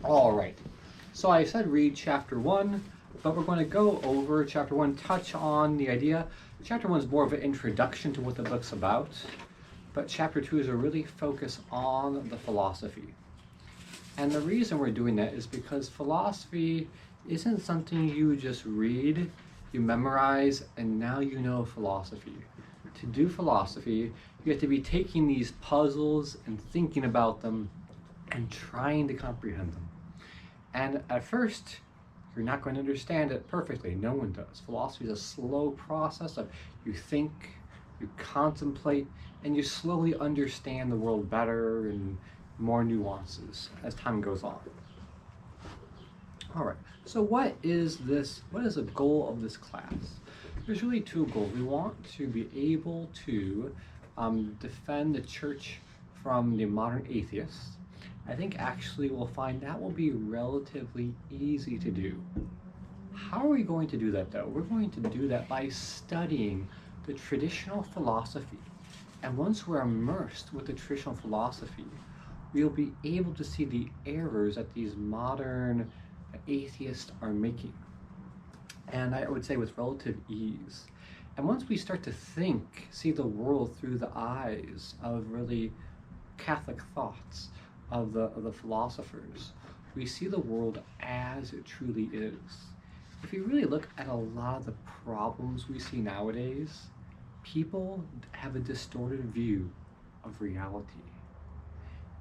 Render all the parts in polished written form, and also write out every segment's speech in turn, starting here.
All right, so I said read chapter 1, but we're going to go over chapter 1, touch on the idea. Chapter 1 is more of an introduction to what the book's about, but chapter 2 is a really focus on the philosophy. And the reason we're doing that is because philosophy isn't something you just read, you memorize, and now you know philosophy. To do philosophy, you have to be taking these puzzles and thinking about them and trying to comprehend them. And at first, you're not going to understand it perfectly. No one does. Philosophy is a slow process of you think, you contemplate, and you slowly understand the world better and more nuances as time goes on. All right, so what is the goal of this class? There's really two goals. We want to be able to defend the church from the modern atheists. I think actually we'll find that will be relatively easy to do. How are we going to do that though? We're going to do that by studying the traditional philosophy. And once we're immersed with the traditional philosophy, we'll be able to see the errors that these modern atheists are making. And I would say with relative ease. And once we start to think, see the world through the eyes of really Catholic thoughts, of the philosophers, we see the world as it truly is. If you really look at a lot of the problems we see nowadays, people have a distorted view of reality.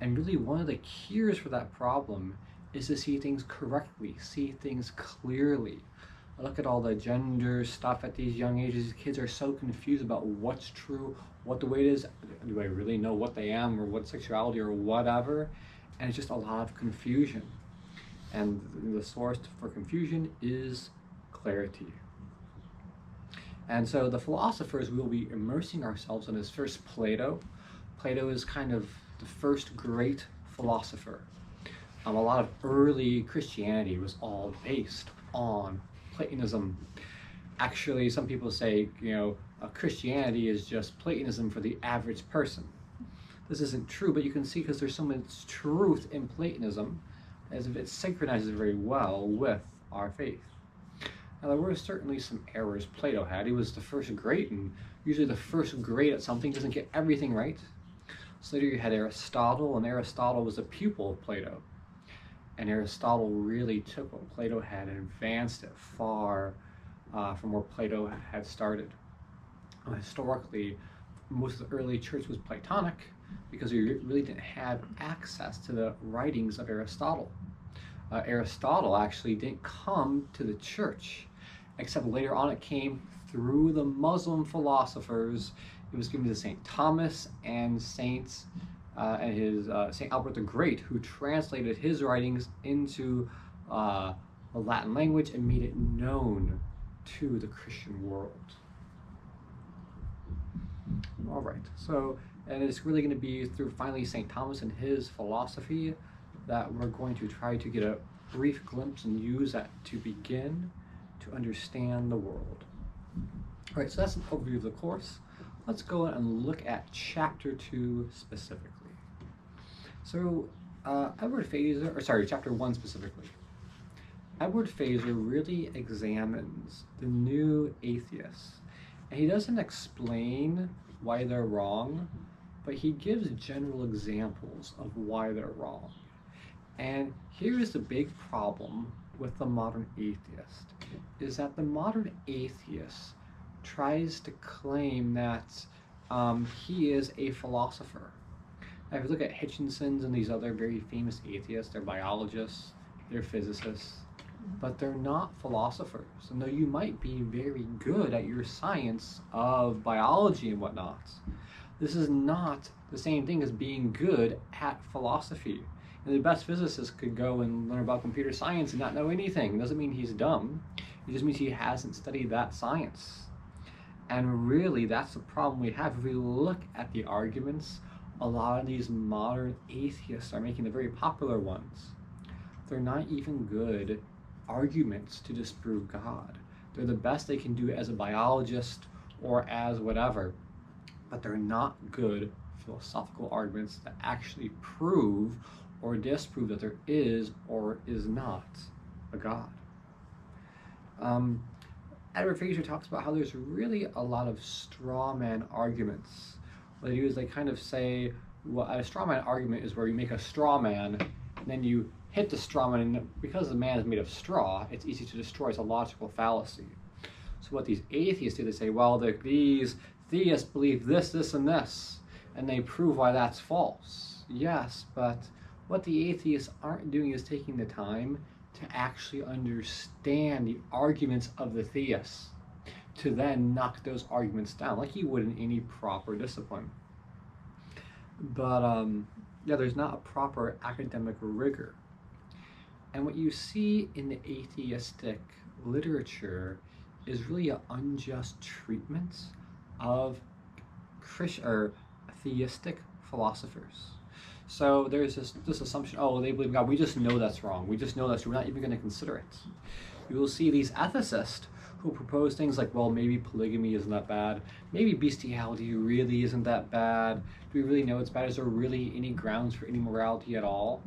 And really one of the cures for that problem is to see things correctly, see things clearly. Look at all the gender stuff at these young ages. Kids are so confused about what's true, what the way it is. Do I really know what they am or what sexuality or whatever? And it's just a lot of confusion. And the source for confusion is clarity. And so the philosophers, we will be immersing ourselves in is first Plato. Plato is kind of the first great philosopher. A lot of early Christianity was all based on Platonism. Actually, some people say, Christianity is just Platonism for the average person. This isn't true, but you can see because there's so much truth in Platonism, as if it synchronizes very well with our faith. Now, there were certainly some errors Plato had. He was the first great, and usually the first great at something doesn't get everything right. So later you had Aristotle, and Aristotle was a pupil of Plato. And Aristotle really took what Plato had and advanced it far from where Plato had started. Historically, most of the early church was Platonic because we really didn't have access to the writings of Aristotle. Aristotle actually didn't come to the church, except later on it came through the Muslim philosophers. It was given to St. Thomas and St. Albert the Great, who translated his writings into the Latin language and made it known to the Christian world. All right, and it's really going to be through finally St. Thomas and his philosophy that we're going to try to get a brief glimpse and use that to begin to understand the world. All right, so that's an overview of the course. Let's go and look at chapter 2 specifically. So chapter 1 specifically. Edward Feser really examines the new atheists, and he doesn't explain why they're wrong, but he gives general examples of why they're wrong. And here's the big problem with the modern atheist, is that the modern atheist tries to claim that he is a philosopher. Now, if you look at Hitchinson's and these other very famous atheists, they're biologists, they're physicists, but they're not philosophers. And though you might be very good at your science of biology and whatnot, this is not the same thing as being good at philosophy. And the best physicist could go and learn about computer science and not know anything. It doesn't mean he's dumb. It just means he hasn't studied that science. And really, that's the problem we have. If we look at the arguments, a lot of these modern atheists are making the very popular ones. They're not even good arguments to disprove God. They're the best they can do as a biologist or as whatever, but they're not good philosophical arguments that actually prove or disprove that there is or is not a God. Edward Fraser talks about how there's really a lot of straw man arguments. What they do is they kind of say, well, a straw man argument is where you make a straw man, and then you hit the straw man, and because the man is made of straw, it's easy to destroy. It's a logical fallacy. So what these atheists do, they say, well, these theists believe this, this, and this, and they prove why that's false. Yes, but what the atheists aren't doing is taking the time to actually understand the arguments of the theists, to then knock those arguments down, like you would in any proper discipline. But yeah, there's not a proper academic rigor. And what you see in the atheistic literature is really an unjust treatment of theistic philosophers. So there's this assumption, oh, they believe in God, we just know that's wrong. We just know that's true. We're not even going to consider it. You will see these ethicists who propose things like, well, maybe polygamy isn't that bad. Maybe bestiality really isn't that bad. Do we really know it's bad? Is there really any grounds for any morality at all?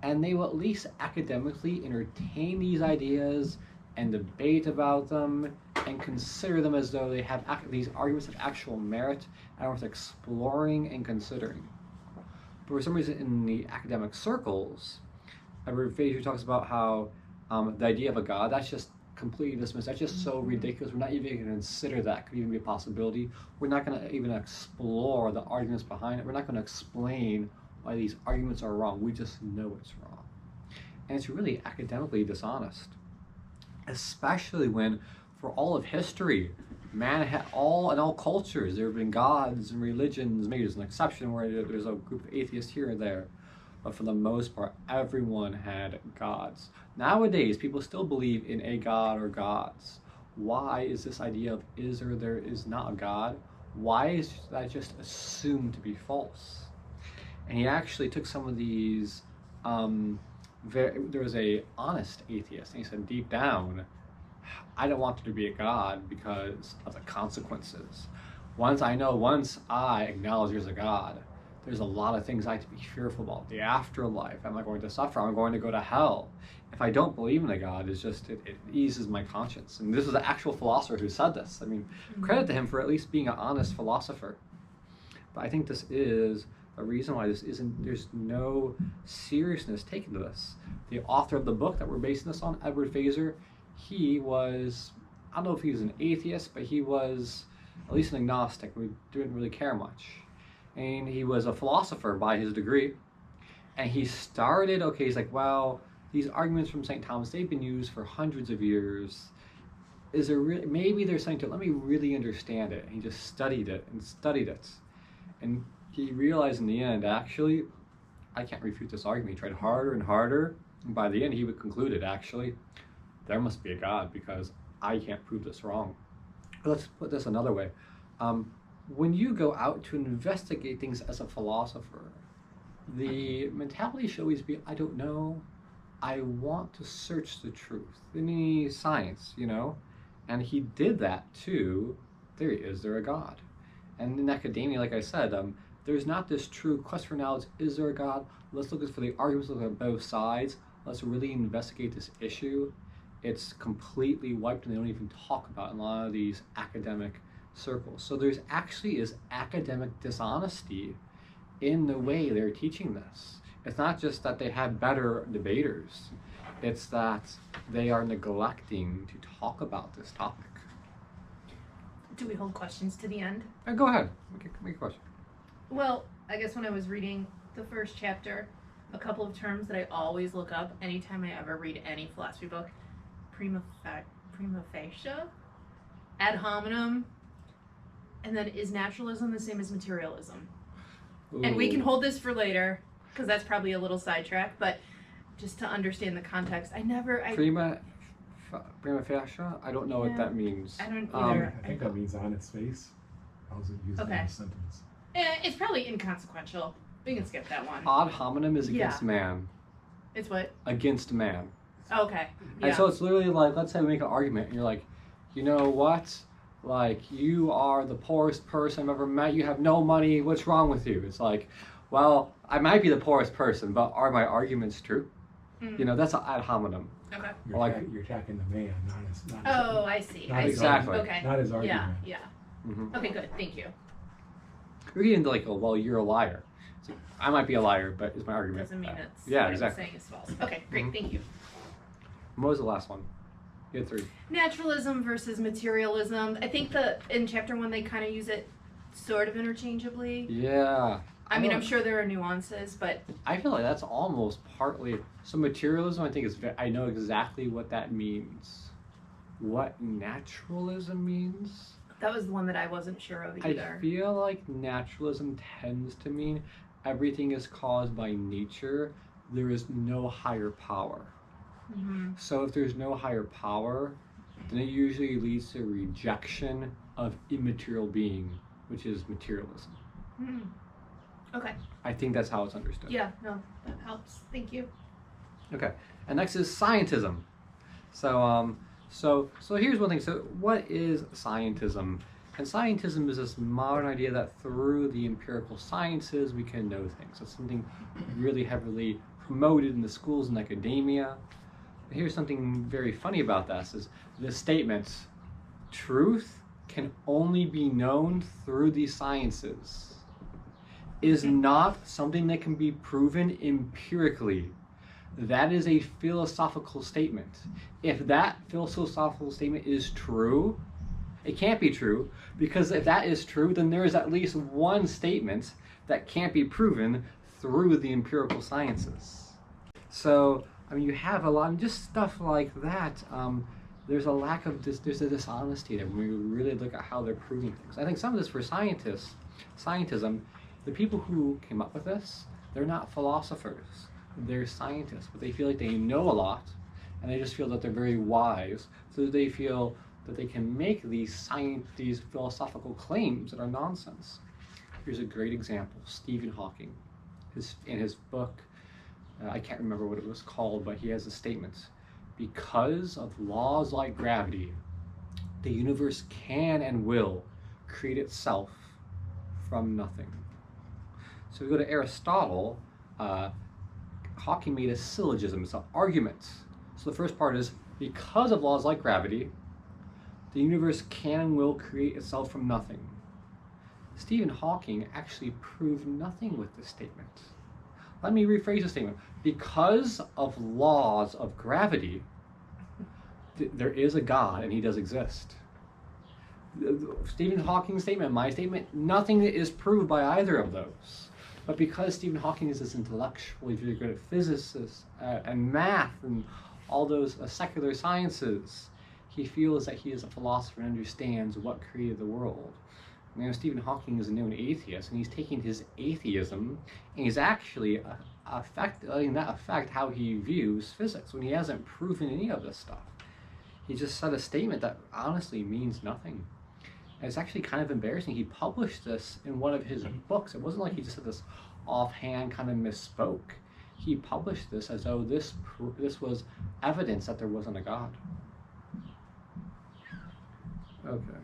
And they will at least academically entertain these ideas and debate about them and consider them as though they have these arguments have actual merit and are worth exploring and considering. But for some reason in the academic circles, Edward Fraser talks about how the idea of a God, that's just completely dismissed. That's just so ridiculous. We're not even going to consider that could even be a possibility. We're not going to even explore the arguments behind it. We're not going to explain why these arguments are wrong. We just know it's wrong. And it's really academically dishonest, especially when for all of history, man had in all cultures, there have been gods and religions. Maybe there's an exception where there's a group of atheists here and there, but for the most part, everyone had gods. Nowadays, people still believe in a god or gods. Why is this idea of is or there is not a God? Why is that just assumed to be false? And he actually took some of these, there was a honest atheist, and he said deep down, I don't want there to be a God because of the consequences. Once I acknowledge there's a God, there's a lot of things I have to be fearful about. The afterlife, am I going to suffer? Am I going to go to hell? If I don't believe in a God, it eases my conscience. And this is an actual philosopher who said this. I mean, credit to him for at least being an honest philosopher. But I think this is a reason why there's no seriousness taken to this. The author of the book that we're basing this on, Edward Fraser, he was, I don't know if he was an atheist, but he was at least an agnostic. We didn't really care much. And he was a philosopher by his degree. And he started, he's like, well, these arguments from St. Thomas, they've been used for hundreds of years. Is there really, maybe there's something to it. Let me really understand it. And he just studied it. And he realized in the end, actually, I can't refute this argument. He tried harder and harder. And by the end, he would conclude, actually, there must be a God because I can't prove this wrong. But let's put this another way. When you go out to investigate things as a philosopher, the mentality should always be, I don't know. I want to search the truth. In any science, And he did that too. Is there a God? And in academia, like I said, there's not this true quest for knowledge. Is there a God? Let's look for the arguments, look at both sides. Let's really investigate this issue. It's completely wiped and they don't even talk about it in a lot of these academic circles. So there's actually is academic dishonesty in the way they're teaching this. It's not just that they have better debaters. It's that they are neglecting to talk about this topic. Do we hold questions to the end? Go ahead. Make a question. Well, I guess when I was reading the first chapter, a couple of terms that I always look up anytime I ever read any philosophy book: prima facie, ad hominem, and then is naturalism the same as materialism? Ooh. And we can hold this for later, because that's probably a little sidetrack, but just to understand the context, Prima facie? I don't know what that means. I don't either. I think that means on its face. How's it used in a sentence? It's probably inconsequential. We can skip that one. Ad hominem is against man. It's what? Against man. Oh, okay. Yeah. And so it's literally like, let's say we make an argument, and you're like, you know what? Like, you are the poorest person I've ever met. You have no money. What's wrong with you? It's like, well, I might be the poorest person, but are my arguments true? You know, that's an ad hominem. Okay. You're attacking the man, not his, Oh, I see. not I his see. Exactly. Okay. not his argument. Yeah. Mm-hmm. Okay, good. Thank you. We're getting into like, oh, well, you're a liar. So I might be a liar, but is my argument? Doesn't mean it's yeah, what exactly. I'm saying is false. Okay, great. Mhm. Thank you. What was the last one? You had 3. Naturalism versus materialism. I think in chapter 1 they kind of use it sort of interchangeably. Yeah. I mean, I'm sure there are nuances, but I feel like that's almost partly. So materialism, I think I know exactly what that means. What naturalism means? that was the one that I wasn't sure of I either. feel like naturalism tends to mean everything is caused by nature. There is no higher power. Mm-hmm. So if there's no higher power, then it usually leads to rejection of immaterial being, which is materialism. Mm-hmm. Okay. I think that's how it's understood. Yeah, no, that helps. Thank you. Okay, and next is scientism. So here's one thing. So what is scientism? And scientism is this modern idea that through the empirical sciences we can know things. It's something really heavily promoted in the schools and academia. But here's something very funny about this: is the statement, "Truth can only be known through the sciences," is not something that can be proven empirically. That is a philosophical statement. If that philosophical statement is true, it can't be true, because if that is true, then there is at least one statement that can't be proven through the empirical sciences. So, I mean, you have a lot of just stuff like that. There's a lack of there's a dishonesty there when we really look at how they're proving things. I think some of this for scientism, the people who came up with this, they're not philosophers. They're scientists, but they feel like they know a lot, and they just feel that they're very wise, so they feel that they can make these philosophical claims that are nonsense. Here's a great example: Stephen Hawking. In his book, I can't remember what it was called, but he has a statement: because of laws like gravity, the universe can and will create itself from nothing. So we go to Aristotle. Hawking made a syllogism, it's an argument. So the first part is, because of laws like gravity, the universe can and will create itself from nothing. Stephen Hawking actually proved nothing with this statement. Let me rephrase the statement. Because of laws of gravity, there is a God and he does exist. Stephen Hawking's statement, my statement, nothing is proved by either of those. But because Stephen Hawking is this intellectual, he's really good at physics and math and all those secular sciences, he feels that he is a philosopher and understands what created the world. You know, Stephen Hawking is a known atheist, and he's taking his atheism and he's actually letting that affect how he views physics when he hasn't proven any of this stuff. He just said a statement that honestly means nothing. And it's actually kind of embarrassing. He published this in one of his books. It wasn't like he just said this offhand kind of misspoke. He published this as though this was evidence that there wasn't a God. Okay.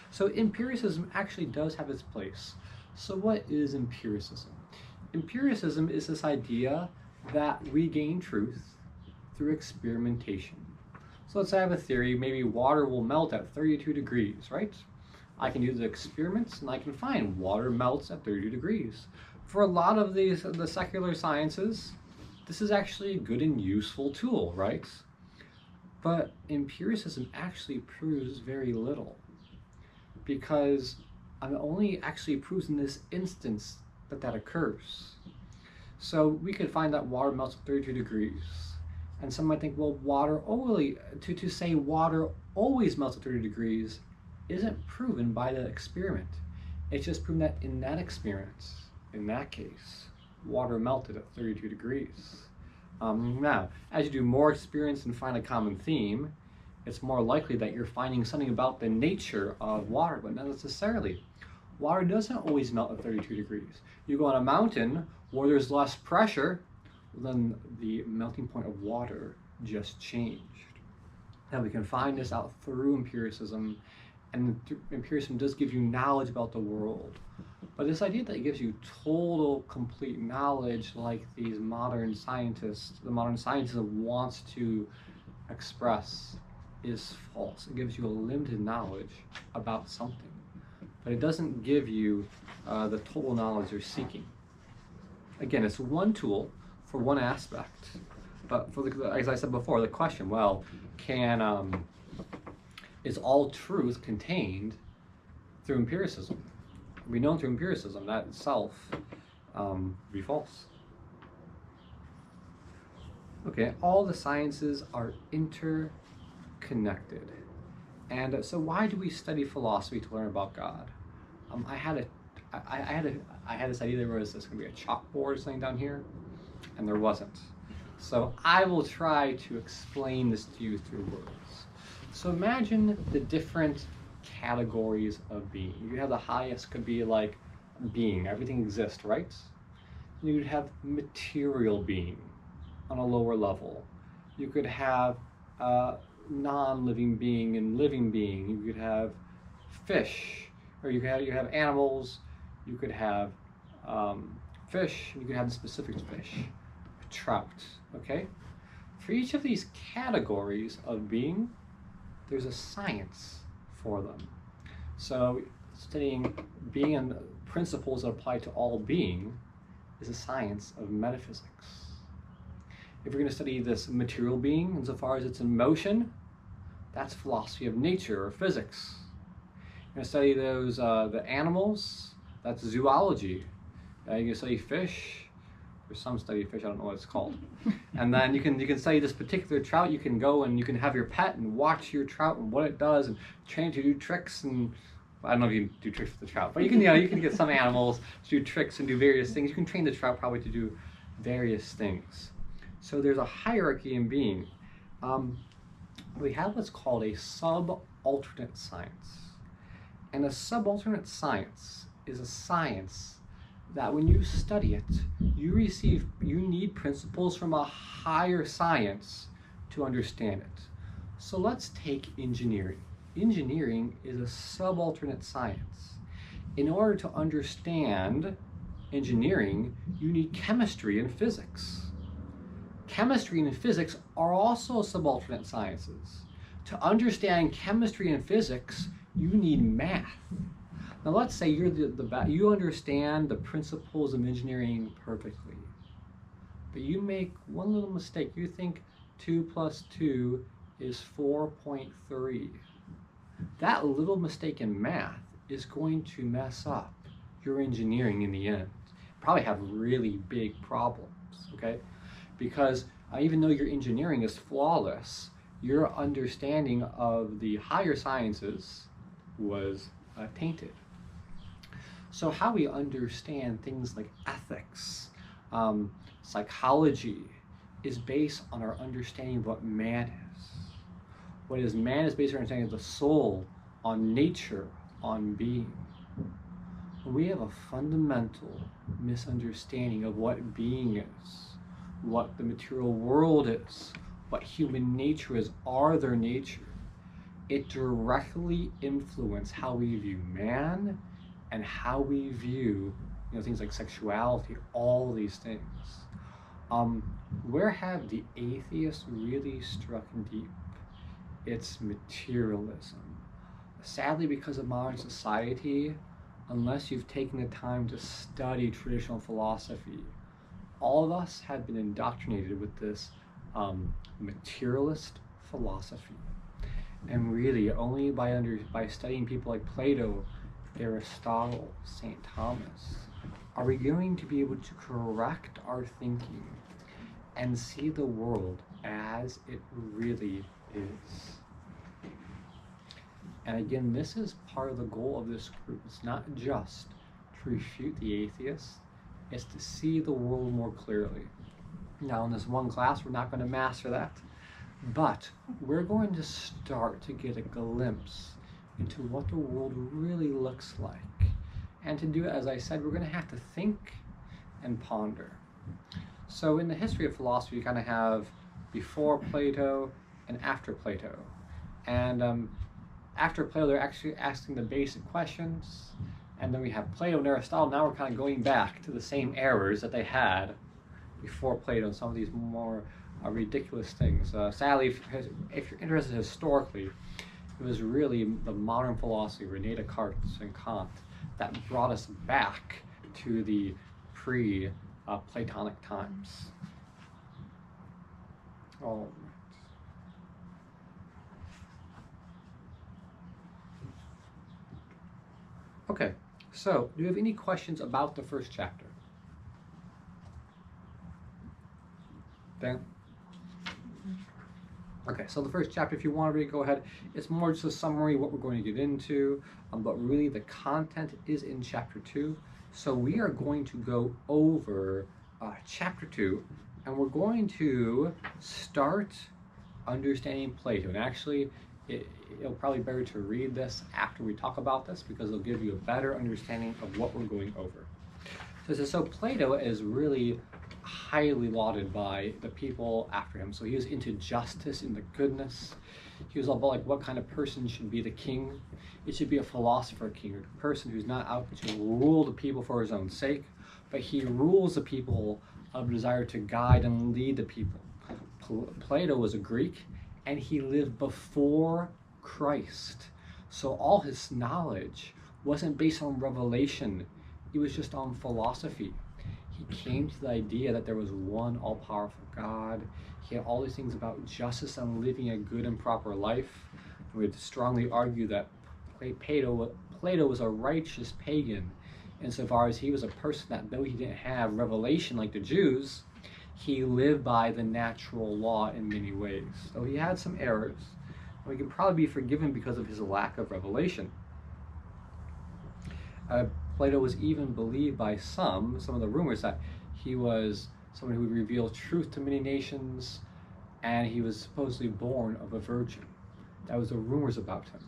So empiricism actually does have its place. So what is empiricism? Empiricism is this idea that we gain truth through experimentation. So let's say I have a theory, maybe water will melt at 32 degrees, right? I can do the experiments and I can find water melts at 32 degrees. For a lot of the secular sciences, this is actually a good and useful tool, right? But empiricism actually proves very little, because it only actually proves in this instance that occurs. So we could find that water melts at 32 degrees. And some might think, well, to say water always melts at 30 degrees isn't proven by the experiment. It's just proven that in that experiment, in that case, water melted at 32 degrees. Now, as you do more experiments and find a common theme, it's more likely that you're finding something about the nature of water, but not necessarily. Water doesn't always melt at 32 degrees. You go on a mountain where there's less pressure, then the melting point of water just changed. Now we can find this out through empiricism, and empiricism does give you knowledge about the world. But this idea that it gives you total, complete knowledge, like these modern scientists, the modern scientism wants to express, is false. It gives you a limited knowledge about something, but it doesn't give you the total knowledge you're seeking. Again, it's one tool for one aspect, but for the, as I said before, the question, well, is all truth contained through empiricism? We know through empiricism that itself be false. Okay, all the sciences are interconnected. And so why do we study philosophy to learn about God? I had this idea there was going to be a chalkboard or something down here, and there wasn't. So I will try to explain this to you through words. So imagine the different categories of being. You have the highest could be like being, everything exists, right? You'd have material being on a lower level. You could have non-living being and living being. You could have fish, or you have animals. You could have fish. You could have the specific fish, trout. Okay. For each of these categories of being, there's a science for them. So studying being and principles that apply to all being is a science of metaphysics. If you're going to study this material being insofar as it's in motion, that's philosophy of nature or physics. You're going to study those the animals, that's zoology. You can study fish. There's some study of fish, I don't know what it's called. And then you can study this particular trout. You can go and you can have your pet and watch your trout and what it does and train it to do tricks. And I don't know if you can do tricks with the trout, but you can get some animals to do tricks and do various things. You can train the trout probably to do various things. So there's a hierarchy in being. We have what's called a subalternate science. And a subalternate science is a science that when you study it, you need principles from a higher science to understand it. So let's take engineering. Engineering is a subalternate science. In order to understand engineering, you need chemistry and physics. Chemistry and physics are also subalternate sciences. To understand chemistry and physics, you need math. Now let's say you're you understand the principles of engineering perfectly, but you make one little mistake. You think 2 plus 2 is 4.3. That little mistake in math is going to mess up your engineering in the end. Probably have really big problems, okay? Because even though your engineering is flawless, your understanding of the higher sciences was tainted. So how we understand things like ethics, psychology, is based on our understanding of what man is. What is man is based on our understanding of the soul, on nature, on being. We have a fundamental misunderstanding of what being is, what the material world is, what human nature is, or their nature. It directly influences how we view man and how we view, things like sexuality, all these things. Where have the atheists really struck deep? It's materialism. Sadly, because of modern society, unless you've taken the time to study traditional philosophy, all of us have been indoctrinated with this materialist philosophy. And really, only by studying people like Plato, Aristotle, St. Thomas, are we going to be able to correct our thinking and see the world as it really is. And again, this is part of the goal of this group. It's not just to refute the atheists, it's to see the world more clearly. Now, in this one class, we're not going to master that, but we're going to start to get a glimpse into what the world really looks like. And to do it, as I said, we're going to have to think and ponder. So in the history of philosophy, you kind of have before Plato and after Plato. And after Plato, they're actually asking the basic questions, and then we have Plato and Aristotle. Now we're kind of going back to the same errors that they had before Plato, some of these more ridiculous things. Sadly, if you're interested historically, it was really the modern philosophy, René Descartes and Kant, that brought us back to the pre-Platonic times. All right. Okay, so do you have any questions about the first chapter? Dan? Okay, so the first chapter, if you want to read, go ahead. It's more just a summary of what we're going to get into, but really the content is in chapter 2. So we are going to go over chapter 2, and we're going to start understanding Plato. And actually, it'll probably be better to read this after we talk about this, because it'll give you a better understanding of what we're going over. So Plato is really highly lauded by the people after him. So he was into justice, into goodness. He was all about like what kind of person should be the king. It should be a philosopher king, a person who's not out to rule the people for his own sake, but he rules the people of desire to guide and lead the people. Plato was a Greek, and he lived before Christ. So all his knowledge wasn't based on revelation. It was just on philosophy. He came to the idea that there was one all-powerful God. He had all these things about justice and living a good and proper life. And we would strongly argue that Plato was a righteous pagan, insofar as he was a person that, though he didn't have revelation like the Jews, he lived by the natural law in many ways. So he had some errors, and we can probably be forgiven because of his lack of revelation. Plato was even believed by some of the rumors that he was someone who would reveal truth to many nations, and he was supposedly born of a virgin. That was the rumors about him.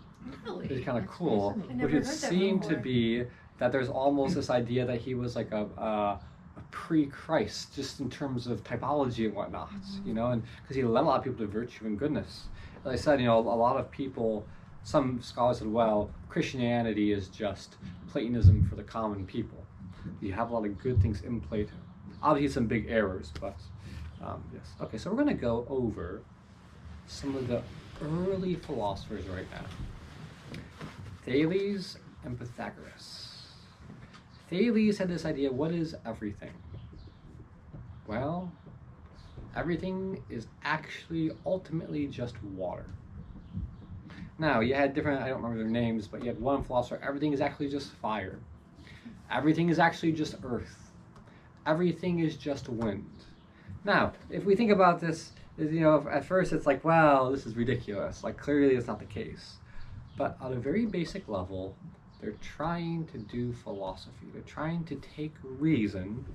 Really? It's kind of cool, which would heard that seem to before. be that there's almost this idea that he was like a pre-Christ, just in terms of typology and whatnot, you know, and because he led a lot of people to virtue and goodness. As I said, you know, a lot of people, some scholars said, well, Christianity is just Platonism for the common people. You have a lot of good things in Plato. Obviously some big errors, but yes. Okay, so we're going to go over some of the early philosophers right now. Thales and Pythagoras. Thales had this idea, what is everything? Well, everything is actually ultimately just water. Now, you had different, I don't remember their names, but you had one philosopher, everything is actually just fire. Everything is actually just earth. Everything is just wind. Now, if we think about this, you know, at first it's like, wow, this is ridiculous. Like, clearly it's not the case. But on a very basic level, they're trying to do philosophy. They're trying to take reason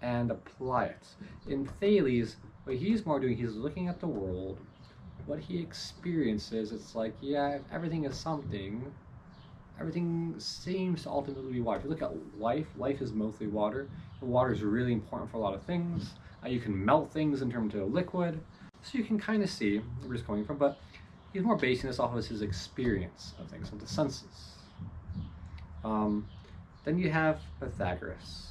and apply it. In Thales, what he's more doing, he's looking at the world, what he experiences, it's like, yeah, if everything is something, everything seems to ultimately be water. If you look at life, life is mostly water. Water is really important for a lot of things. You can melt things in terms of liquid. So you can kind of see where he's coming from, but he's more basing this off of his experience of things, of the senses. Then you have Pythagoras.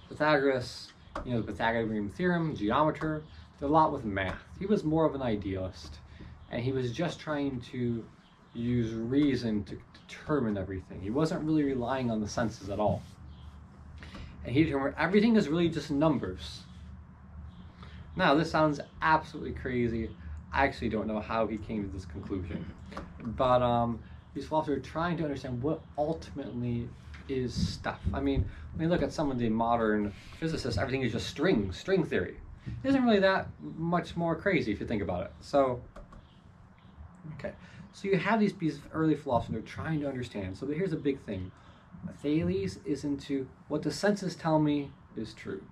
Pythagoras, you know, the Pythagorean theorem, geometer, did a lot with math. He was more of an idealist, and he was just trying to use reason to determine everything. He wasn't really relying on the senses at all. And he determined everything is really just numbers. Now, this sounds absolutely crazy. I actually don't know how he came to this conclusion. But these philosophers are trying to understand what ultimately is stuff. I mean, when you look at some of the modern physicists, everything is just string theory. It isn't really that much more crazy if you think about it. So, okay. So you have these early philosophers that are trying to understand. So here's a big thing. Thales is into what the senses tell me is true.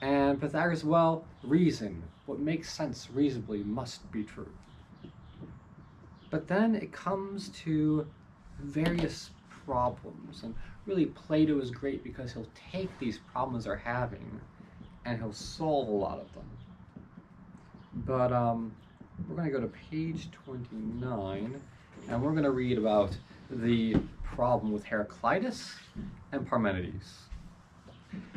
And Pythagoras, well, reason. What makes sense reasonably must be true. But then it comes to various problems. And really Plato is great because he'll take these problems they're having and he'll solve a lot of them. But we're going to go to page 29, and we're going to read about the problem with Heraclitus and Parmenides.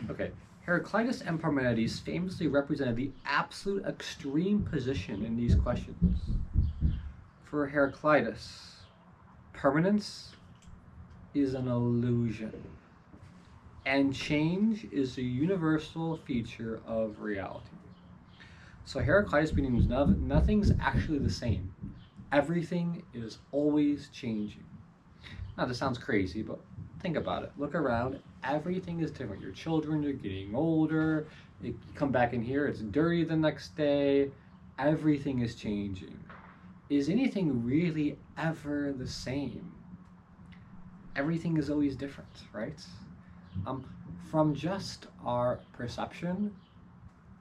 Okay, Heraclitus and Parmenides famously represented the absolute extreme position in these questions. For Heraclitus, permanence is an illusion, and change is a universal feature of reality. So Heraclitus means nothing's actually the same. Everything is always changing. Now this sounds crazy, but think about it. Look around. Everything is different. Your children are getting older. You come back in here, it's dirty the next day. Everything is changing. Is anything really ever the same? Everything is always different, right? From just our perception,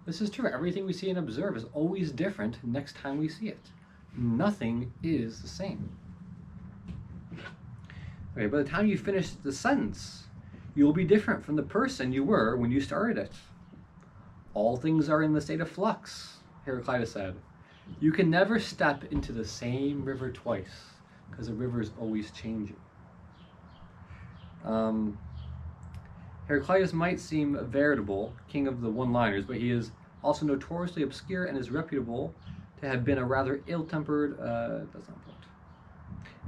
this is true. Everything we see and observe is always different next time we see it. Nothing is the same. Okay, by the time you finish the sentence, you'll be different from the person you were when you started it. All things are in the state of flux, Heraclitus said. You can never step into the same river twice, because the river is always changing. Heraclitus might seem a veritable king of the one-liners, but he is also notoriously obscure and is reputable to have been a rather ill-tempered, that's not important.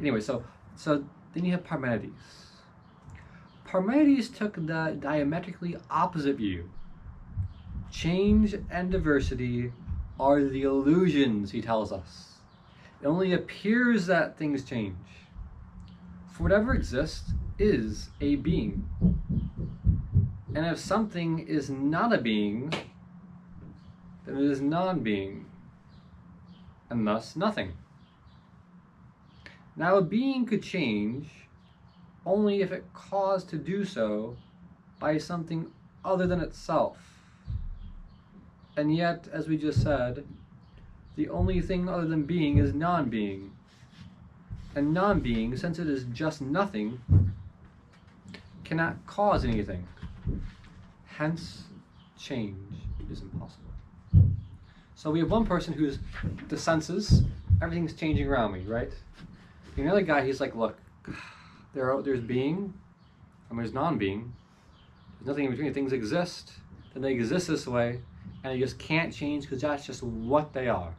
Anyway, so then you have Parmenides. Parmenides took the diametrically opposite view. Change and diversity are the illusions, he tells us. It only appears that things change. For whatever exists is a being. And if something is not a being, then it is non-being, and thus nothing. Now a being could change only if it caused to do so by something other than itself. And yet, as we just said, the only thing other than being is non-being. And non-being, since it is just nothing, cannot cause anything. Hence, change is impossible. So we have one person who's the senses, everything's changing around me, right? Another guy, he's like, look, there's being, and there's non-being. There's nothing in between. Things exist, and they exist this way, and they just can't change because that's just what they are.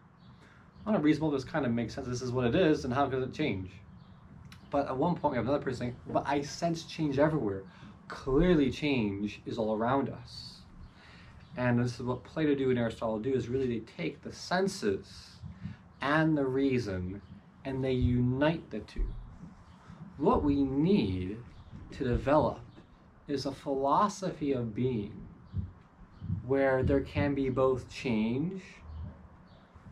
On a reasonable, this kind of makes sense. This is what it is, and how does it change? But at one point, we have another person saying, but I sense change everywhere. Clearly, change is all around us. And this is what Plato do and Aristotle do, is really they take the senses and the reason, and they unite the two. What we need to develop is a philosophy of being where there can be both change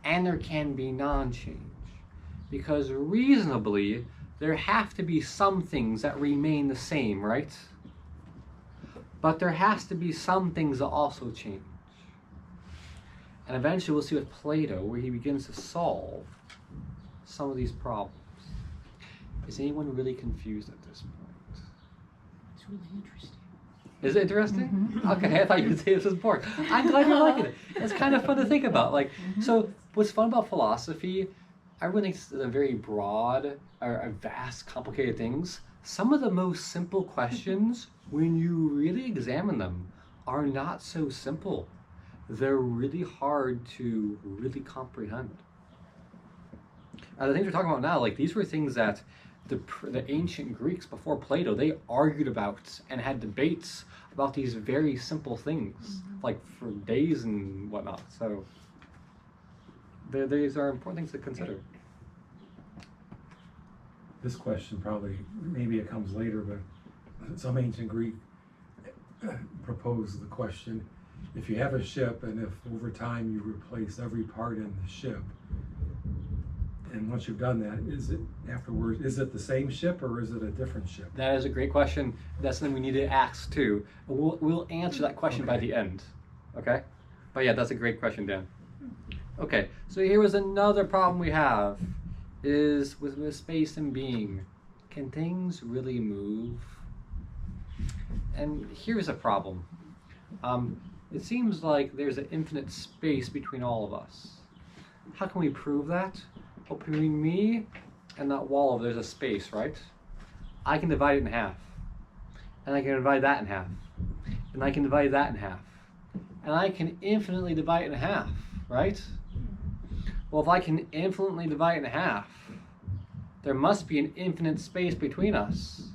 and there can be non-change. Because reasonably, there have to be some things that remain the same, right? But there has to be some things that also change. And eventually we'll see with Plato where he begins to solve some of these problems. Is anyone really confused at this point? It's really interesting. Is it interesting? Mm-hmm. Okay, I thought you would say this was boring. I'm glad you're liking it. It's kind of fun to think about. Like, so what's fun about philosophy, everyone thinks they're very broad or vast, complicated things. Some of the most simple questions, when you really examine them, are not so simple. They're really hard to really comprehend. The things we're talking about now, like these were things that the ancient Greeks before Plato, they argued about and had debates about these very simple things, like for days and whatnot. So these are important things to consider. This question probably, maybe it comes later, but some ancient Greek proposed the question, if you have a ship and if over time you replace every part in the ship, and once you've done that, is it afterwards, is it the same ship or is it a different ship? That is a great question. That's something we need to ask too. We'll answer that question by the end, okay? But yeah, that's a great question, Dan. Okay, so here was another problem we have, is with space and being. Can things really move? And here's a problem. It seems like there's an infinite space between all of us. How can we prove that? Well, between me and that wall, there's a space, right? I can divide it in half. And I can divide that in half. And I can divide that in half. And I can infinitely divide it in half, right? Well, if I can infinitely divide it in half, there must be an infinite space between us.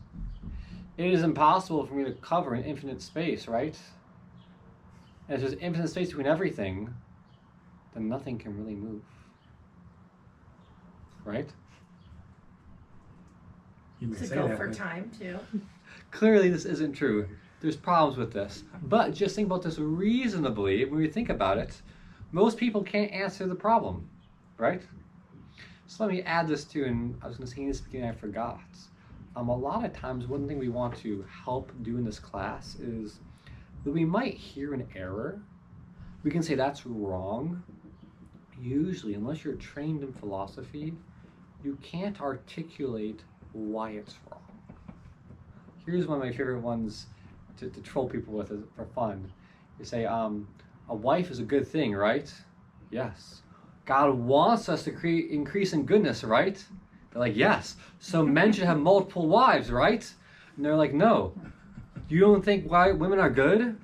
It is impossible for me to cover an infinite space, right? And if there's infinite space between everything, then nothing can really move. Right? You may To say go that, for but time too. Clearly this isn't true. There's problems with this. But just think about this reasonably. When we think about it, most people can't answer the problem, right? So let me add this too, and I was going to say in this beginning, I forgot. A lot of times one thing we want to help do in this class is that we might hear an error. We can say that's wrong. Usually, unless you're trained in philosophy, you can't articulate why it's wrong. Here's one of my favorite ones to troll people with for fun. You say, a wife is a good thing, right? Yes. God wants us to increase in goodness, right? They're like, yes. So men should have multiple wives, right? And they're like, no. You don't think why women are good?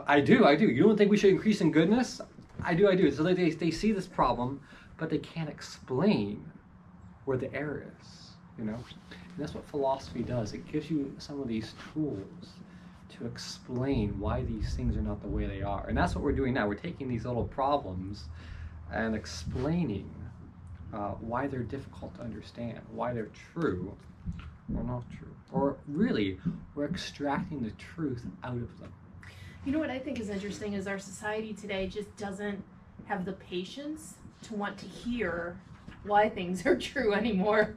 I do. You don't think we should increase in goodness? I do. So they see this problem, but they can't explain where the error is, you know? And that's what philosophy does. It gives you some of these tools to explain why these things are not the way they are. And that's what we're doing now. We're taking these little problems and explaining why they're difficult to understand, why they're true or not true. Or really, we're extracting the truth out of them. You know what I think is interesting is our society today just doesn't have the patience to want to hear why things are true anymore.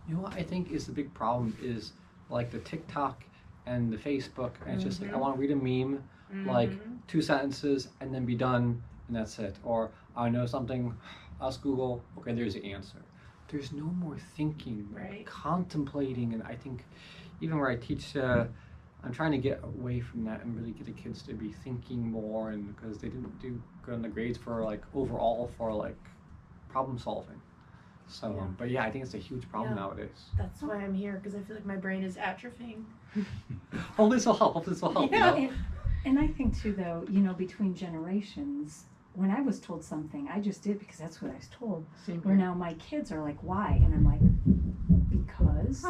You know what I think is the big problem is like the TikTok and the Facebook, and it's just like, I want to read a meme, like 2 sentences, and then be done, and that's it. Or I know something, ask Google, okay, there's the answer. There's no more thinking, Right. contemplating, and I think even where I teach, I'm trying to get away from that and really get the kids to be thinking more, and because they didn't do good on the grades for like overall for like problem solving. So, Yeah. But yeah, I think it's a huge problem nowadays. That's why I'm here, because I feel like my brain is atrophying. Oh, this will help. This will help. Yeah. You know? And I think too, though, you know, between generations, when I was told something, I just did because that's what I was told. Where now my kids are like, why? And I'm like, because.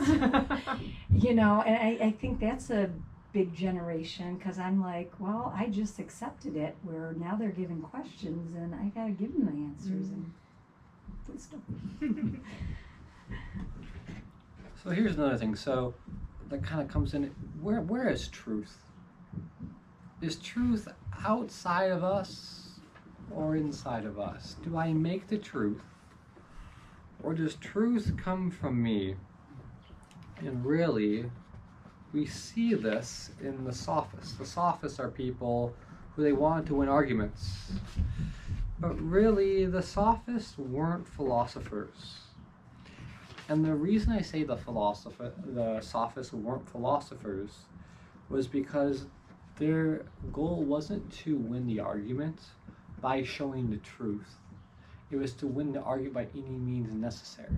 You know, and I think that's a big generation because I'm like, well, I just accepted it, where now they're giving questions and I got to give them the answers and wisdom. So here's another thing. So that kind of comes in. Where is truth? Is truth outside of us or inside of us? Do I make the truth, or does truth come from me? And really, we see this in the sophists. The sophists are people who they wanted to win arguments. But really, the sophists weren't philosophers. And the reason I say the sophists weren't philosophers was because their goal wasn't to win the argument by showing the truth. It was to win the argument by any means necessary.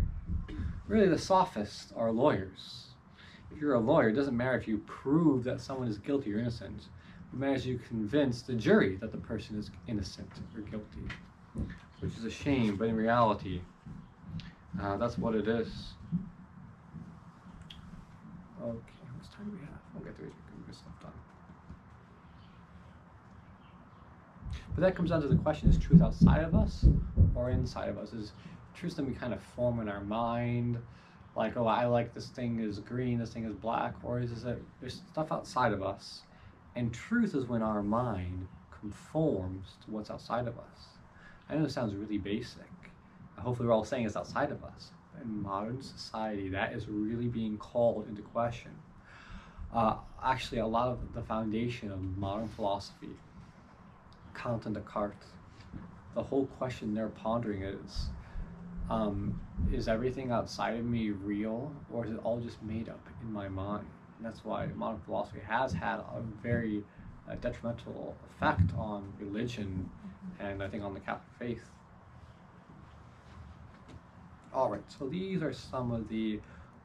Really, the sophists are lawyers. If you're a lawyer, it doesn't matter if you prove that someone is guilty or innocent. It matters you convince the jury that the person is innocent or guilty, which is a shame, but in reality, that's what it is. Okay, how much time do we have? We'll get through this stuff done. But that comes down to the question, is truth outside of us or inside of us? Is truth that we kind of form in our mind, like, oh, I like this thing is green, this thing is black, or is it there's stuff outside of us? And truth is when our mind conforms to what's outside of us. I know it sounds really basic. Hopefully we're all saying it's outside of us. In modern society, that is really being called into question. Actually, a lot of the foundation of modern philosophy, Kant and Descartes, the whole question they're pondering is everything outside of me real, or is it all just made up in my mind? And that's why modern philosophy has had a very detrimental effect on religion and I think on the Catholic faith. All right, so these are some of the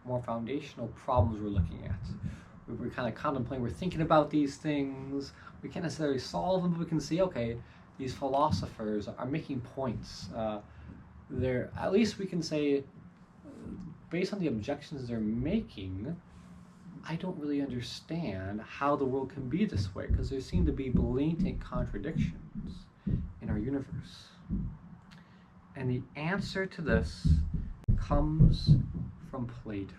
more foundational problems we're looking at. We're kind of contemplating, we're thinking about these things. We can't necessarily solve them, but we can see, okay, these philosophers are making points. At least we can say, based on the objections they're making, I don't really understand how the world can be this way, because there seem to be blatant contradictions in our universe. And the answer to this comes from Plato.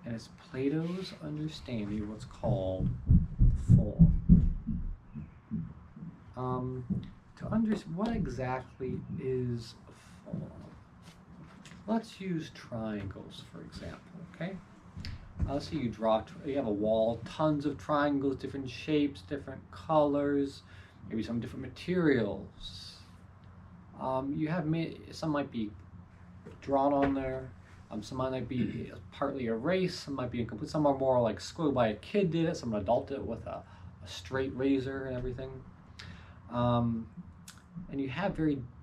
And it's Plato's understanding of what's called form. What exactly is a form? Let's use triangles, for example, okay? Let's say you have a wall, tons of triangles, different shapes, different colors, maybe some different materials. Some might be drawn on there, some might be partly erased, some might be incomplete, some are more like scribbled by a kid did it, some adult did it with a straight razor and everything. And you have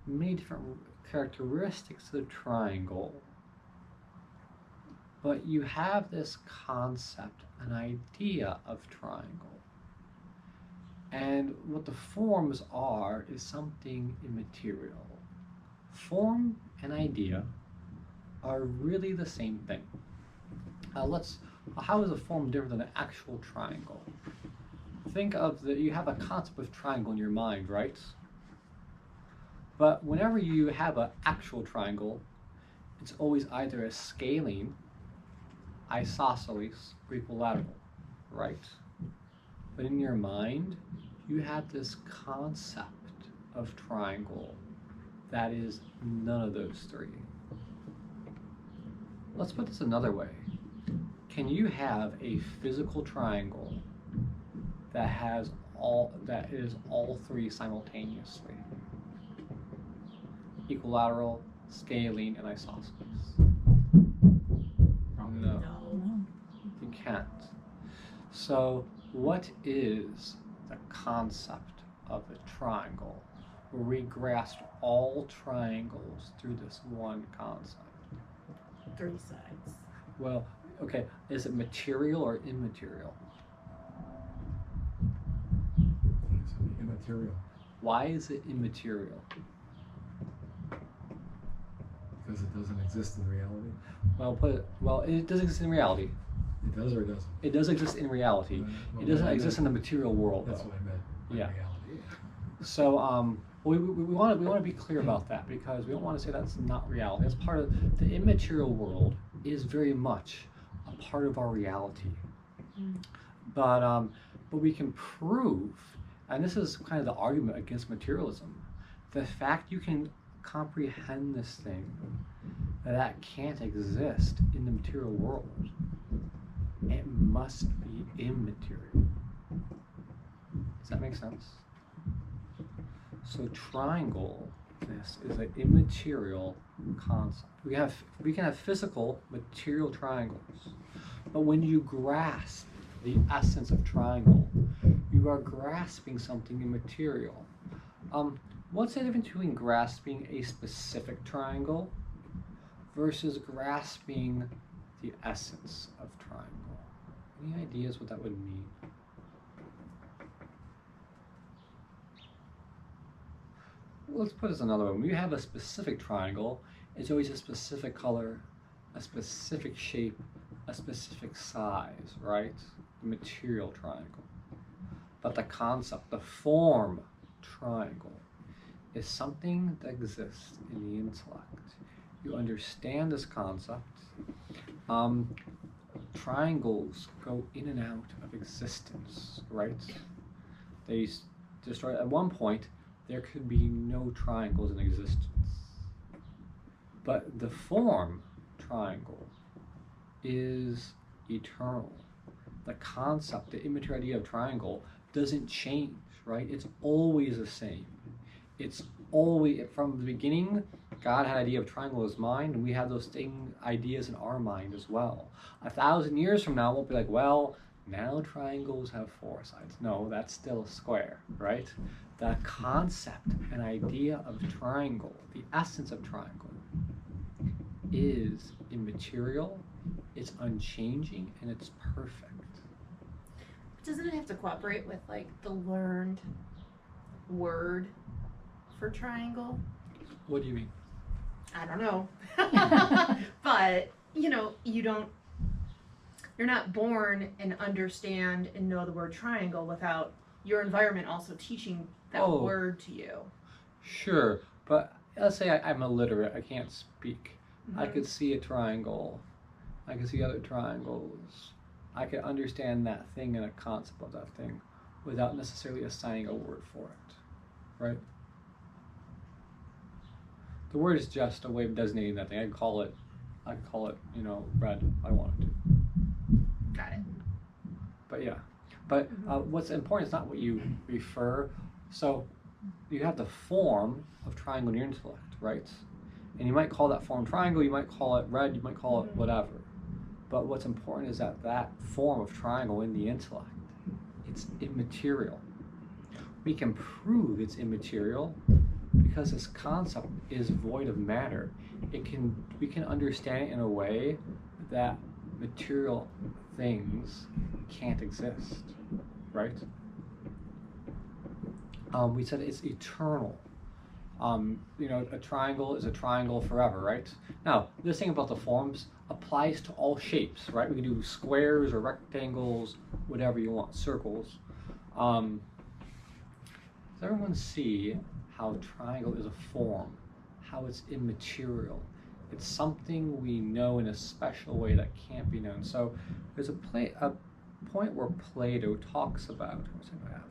many different characteristics of the triangle. But you have this concept, an idea of triangle. And what the forms are is something immaterial. Form and idea are really the same thing. How is a form different than an actual triangle? Think of you have a concept of triangle in your mind, right? But whenever you have an actual triangle, it's always either a scalene, isosceles, or equilateral, right? But in your mind, you have this concept of triangle that is none of those three. Let's put this another way. Can you have a physical triangle that is all three simultaneously? Equilateral, scalene, and isosceles. No, you can't. So what is the concept of a triangle where we grasp all triangles through this one concept? 3 sides. Well, okay, is it material or immaterial? It's immaterial. Why is it immaterial? Because it doesn't exist in reality. Well, it does exist in reality. It does or it doesn't? It does exist in reality. Well, It doesn't I exist in meant- the material world, That's though. what I meant by Yeah. reality. So we want to be clear about that, because we don't want to say that's not reality. That's part of the immaterial world is very much a part of our reality. But we can prove, and this is kind of the argument against materialism, the fact you can comprehend this thing, that can't exist in the material world. It must be immaterial. Does that make sense? So this is an immaterial concept. We can have physical, material triangles, but when you grasp the essence of triangle, you are grasping something immaterial. What's the difference between grasping a specific triangle versus grasping the essence of triangle? Any ideas what that would mean? Let's put this another way. When you have a specific triangle, it's always a specific color, a specific shape, a specific size, right? The material triangle. But the concept, the form triangle, is something that exists in the intellect. You understand this concept. Triangles go in and out of existence, right? They destroy. At one point, there could be no triangles in existence. But the form triangle is eternal. The concept, the immaterial idea of triangle doesn't change, right? It's always the same. It's always, from the beginning, God had an idea of triangle in his mind, and we have those same ideas in our mind as well. 1,000 years from now, we'll be like, well, now triangles have 4 sides. No, that's still a square, right? The concept and idea of triangle, the essence of triangle, is immaterial, it's unchanging, and it's perfect. Doesn't it have to cooperate with like the learned word for triangle? What do you mean? I don't know. But, you know, you're not born and understand and know the word triangle without your environment also teaching that word to you. Sure, but let's say I'm illiterate, I can't speak. I could see a triangle, I could see other triangles. I could understand that thing and a concept of that thing without necessarily assigning a word for it, right? The word is just a way of designating that thing. I could call it, you know, red if I wanted to. Got it. But yeah, but what's important is not what you refer. So you have the form of triangle in your intellect, right? And you might call that form triangle, you might call it red, you might call it whatever. But what's important is that that form of triangle in the intellect, it's immaterial. We can prove it's immaterial because this concept is void of matter. We can understand it in a way that material things can't exist, right? We said it's eternal. You know, a triangle is a triangle forever, right? Now, this thing about the forms applies to all shapes, right? We can do squares or rectangles, whatever you want, circles. Does everyone see how triangle is a form, how it's immaterial? It's something we know in a special way that can't be known. So there's a point where Plato talks about, what's I have?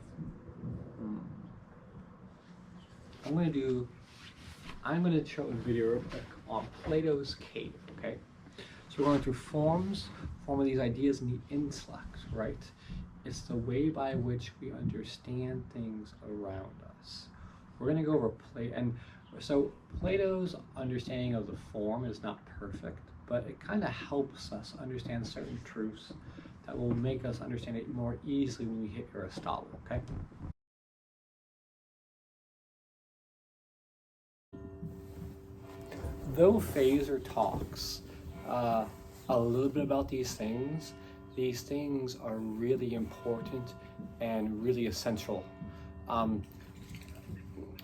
I'm going to show a video real quick on Plato's cave, okay? So we're going through form of these ideas in the intellect, right? It's the way by which we understand things around us. We're going to go over Plato, and so Plato's understanding of the form is not perfect, but it kind of helps us understand certain truths that will make us understand it more easily when we hit Aristotle, okay? Though Phaser talks a little bit about these things are really important and really essential. I don't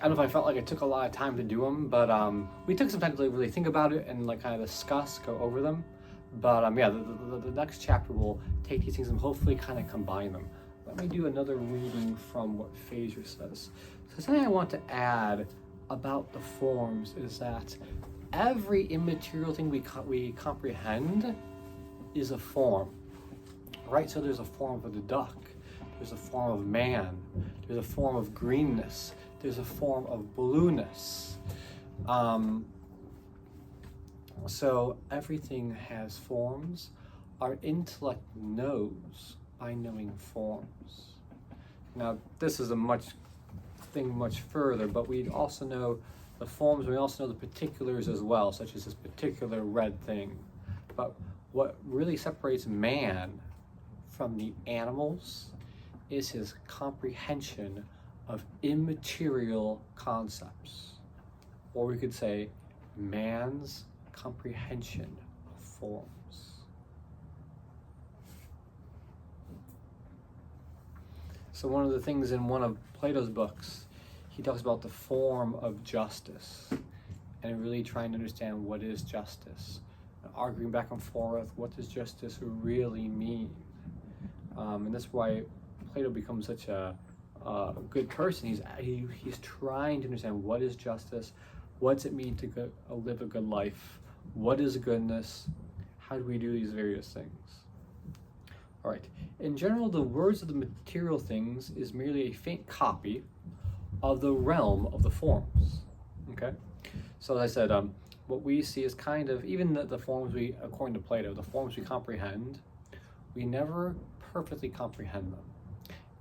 know if I felt like I took a lot of time to do them, but we took some time to really think about it and like kind of discuss, go over them. But yeah, the next chapter will take these things and hopefully kind of combine them. Let me do another reading from what Phaser says. So something I want to add about the forms is that every immaterial thing we comprehend is a form, right? So there's a form of the duck, there's a form of man, there's a form of greenness, there's a form of blueness. So everything has forms. Our intellect knows by knowing forms. Now, this is a much further, but we also know the forms, we also know the particulars as well, such as this particular red thing. But what really separates man from the animals is his comprehension of immaterial concepts. Or we could say man's comprehension of forms. So one of the things in one of Plato's books, he talks about the form of justice and really trying to understand what is justice, arguing back and forth, what does justice really mean? And that's why Plato becomes such a good person. He's trying to understand what is justice, what does it mean to live a good life, what is goodness, how do we do these various things? All right, in general, the words of the material things is merely a faint copy of the realm of the forms, okay? So as I said, what we see is kind of, even the forms according to Plato, the forms we comprehend, we never perfectly comprehend them.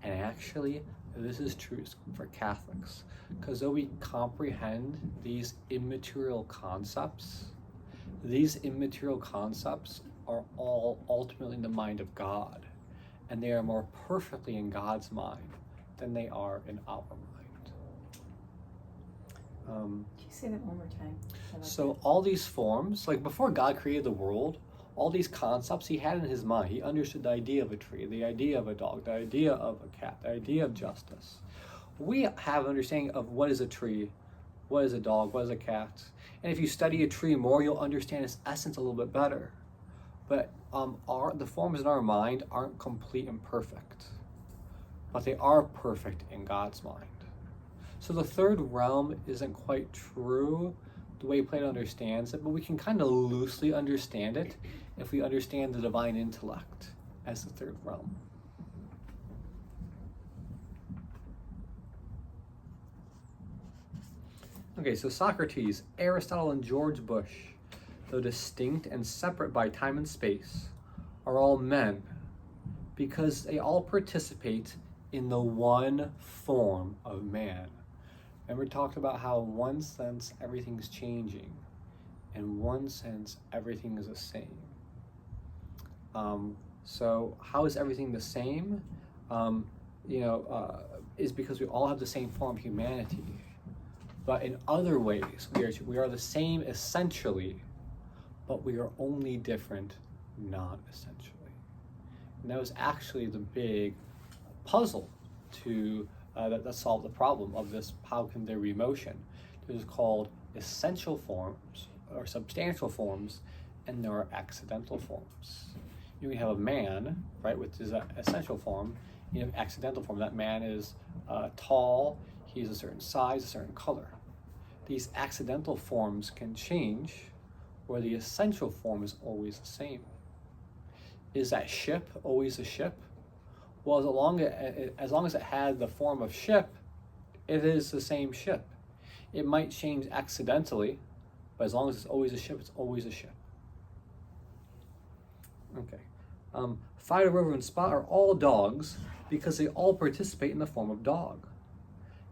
And actually, this is true for Catholics, because though we comprehend these immaterial concepts are all ultimately in the mind of God, and they are more perfectly in God's mind than they are in our mind. Can you say that one more time? So all these forms, like before God created the world, all these concepts he had in his mind. He understood the idea of a tree, the idea of a dog, the idea of a cat, the idea of justice. We have an understanding of what is a tree, what is a dog, what is a cat. And if you study a tree more, you'll understand its essence a little bit better. But the forms in our mind aren't complete and perfect, but they are perfect in God's mind. So the third realm isn't quite true the way Plato understands it, but we can kind of loosely understand it if we understand the divine intellect as the third realm. Okay, so Socrates, Aristotle, and George Bush, though distinct and separate by time and space, are all men because they all participate in the one form of man. And we talked about how in one sense everything's changing, in one sense everything is the same. So how is everything the same? Is because we all have the same form of humanity. But in other ways, we are the same essentially, but we are only different non-essentially. And that was actually the big puzzle to that solved the problem of this. How can there be motion? There's called essential forms or substantial forms, and there are accidental forms. You can have a man, right, which is an essential form. You have accidental form. That man is tall. He's a certain size, a certain color. These accidental forms can change, where the essential form is always the same. Is that ship always a ship? Well, as long as it had the form of ship, it is the same ship. It might change accidentally, but as long as it's always a ship, it's always a ship. Okay. Fido, Rover, and Spot are all dogs because they all participate in the form of dog.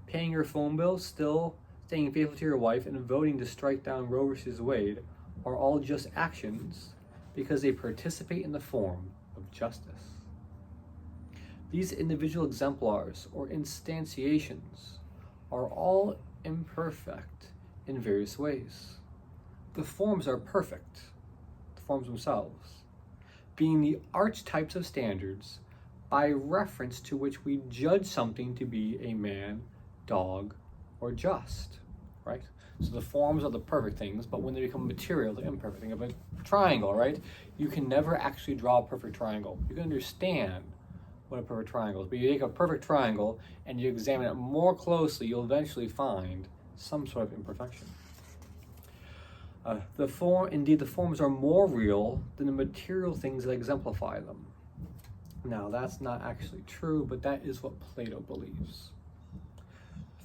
Paying your phone bill, still staying faithful to your wife, and voting to strike down Roe versus Wade are all just actions because they participate in the form of justice. These individual exemplars or instantiations are all imperfect in various ways. The forms are perfect, the forms themselves, being the archetypes of standards by reference to which we judge something to be a man, dog, or just, right? So the forms are the perfect things, but when they become material, the imperfect thing. Of a triangle, right? You can never actually draw a perfect triangle. You can understand what a perfect triangle is, but you take a perfect triangle and you examine it more closely, you'll eventually find some sort of imperfection. The forms are more real than the material things that exemplify them. Now, that's not actually true, but that is what Plato believes.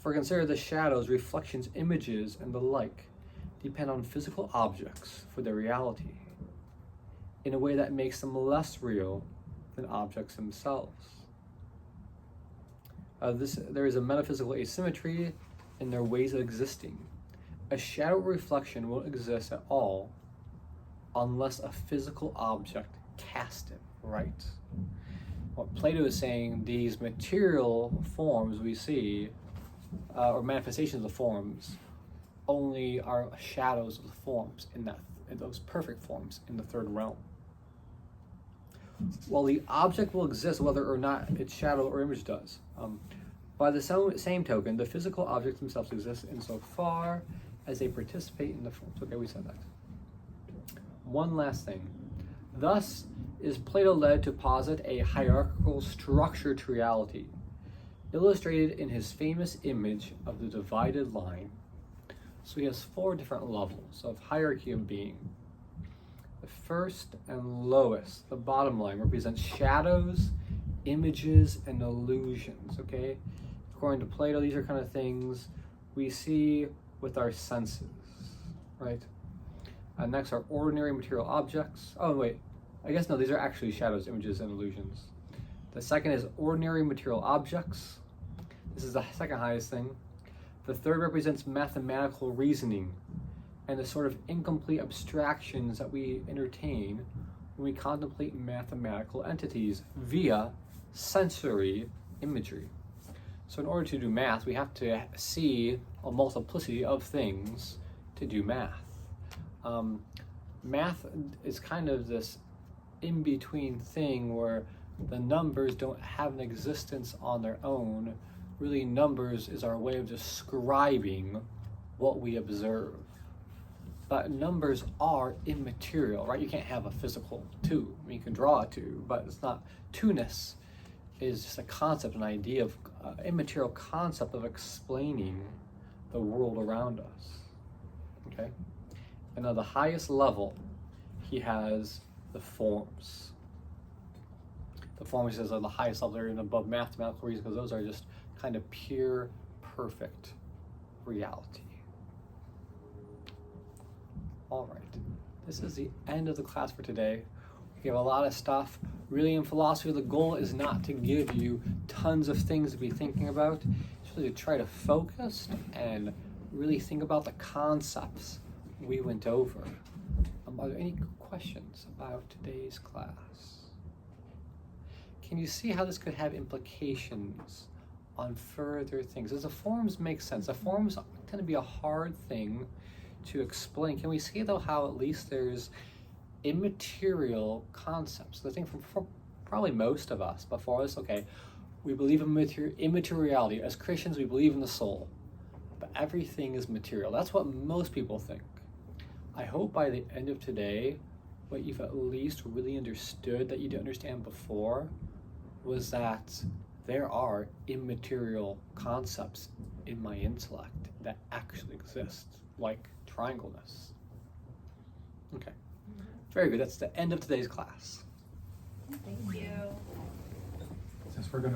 For consider the shadows, reflections, images, and the like depend on physical objects for their reality, in a way that makes them less real than objects themselves. There is a metaphysical asymmetry in their ways of existing. A shadow reflection won't exist at all unless a physical object casts it, right? What Plato is saying, these material forms we see, or manifestations of forms, only are shadows of the forms in those perfect forms in the third realm. While the object will exist whether or not its shadow or image does. By the same token, the physical objects themselves exist insofar as they participate in the forms. Okay, we said that. One last thing. Thus is Plato led to posit a hierarchical structure to reality, illustrated in his famous image of the divided line. So he has 4 different levels of hierarchy of being. The first and lowest, the bottom line, represents shadows, images, and illusions, okay? According to Plato, these are kind of things we see with our senses, right? Next are ordinary material objects. Oh, wait, I guess no, these are actually shadows, images, and illusions. The second is ordinary material objects. This is the second highest thing. The third represents mathematical reasoning and the sort of incomplete abstractions that we entertain when we contemplate mathematical entities via sensory imagery. So in order to do math, we have to see a multiplicity of things to do math. Math is kind of this in-between thing where the numbers don't have an existence on their own. Really, numbers is our way of describing what we observe. But numbers are immaterial, right? You can't have a physical 2. I mean, you can draw a 2, but it's not. Two-ness is just a concept, an idea of immaterial concept of explaining the world around us. Okay? And on the highest level, he has the forms. The forms, he says, are the highest level. They're even above mathematical reason, because those are just kind of pure, perfect reality. All right, this is the end of the class for today. We have a lot of stuff. Really, in philosophy, the goal is not to give you tons of things to be thinking about. It's really to try to focus and really think about the concepts we went over. Are there any questions about today's class? Can you see how this could have implications on further things? Does the forms make sense? The forms tend to be a hard thing to explain. Can we see, though, how at least there's immaterial concepts? The thing for probably most of us, but for us, okay, we believe in immateriality. As Christians, we believe in the soul, but everything is material. That's what most people think. I hope by the end of today, what you've at least really understood that you didn't understand before was that there are immaterial concepts in my intellect that actually exist, like triangleness. Okay, very good. That's the end of today's class. Thank you. Since we're going to be